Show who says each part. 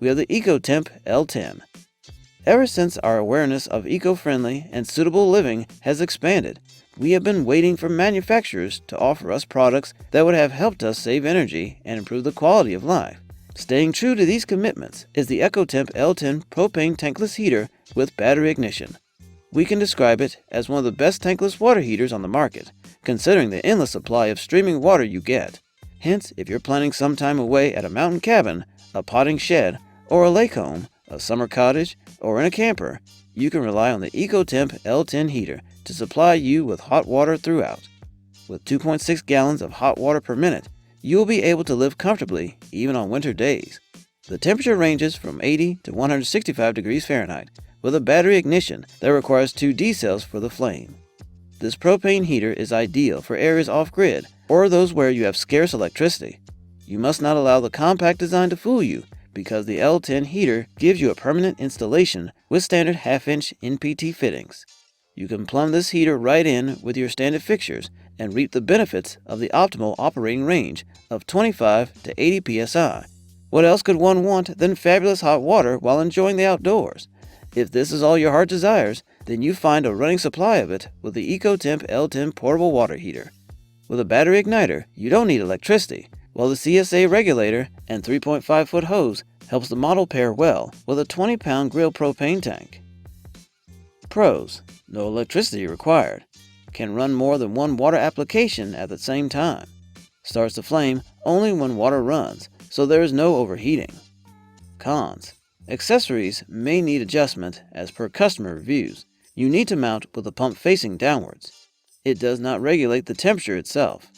Speaker 1: we have the Eccotemp L10. Ever since our awareness of eco-friendly and suitable living has expanded, we have been waiting for manufacturers to offer us products that would have helped us save energy and improve the quality of life. Staying true to these commitments is the Eccotemp L10 propane tankless heater with battery ignition. We can describe it as one of the best tankless water heaters on the market, considering the endless supply of streaming water you get. Hence, if you're planning some time away at a mountain cabin, a potting shed, or a lake home, a summer cottage, or in a camper, you can rely on the Ecotemp L10 heater to supply you with hot water throughout. With 2.6 gallons of hot water per minute, you will be able to live comfortably even on winter days. The temperature ranges from 80 to 165 degrees Fahrenheit, with a battery ignition that requires 2 D cells for the flame. This propane heater is ideal for areas off-grid or those where you have scarce electricity. You must not allow the compact design to fool you, because the L10 heater gives you a permanent installation with standard half-inch NPT fittings. You can plumb this heater right in with your standard fixtures and reap the benefits of the optimal operating range of 25 to 80 psi. What else could one want than fabulous hot water while enjoying the outdoors? If this is all your heart desires, then you find a running supply of it with the Ecotemp L10 portable water heater. With a battery igniter, you don't need electricity, while the CSA regulator and 3.5-foot hose helps the model pair well with a 20-pound grill propane tank. Pros: no electricity required. Can run more than one water application at the same time. Starts the flame only when water runs, so there is no overheating. Cons: accessories may need adjustment as per customer reviews. You need to mount with the pump facing downwards. It does not regulate the temperature itself.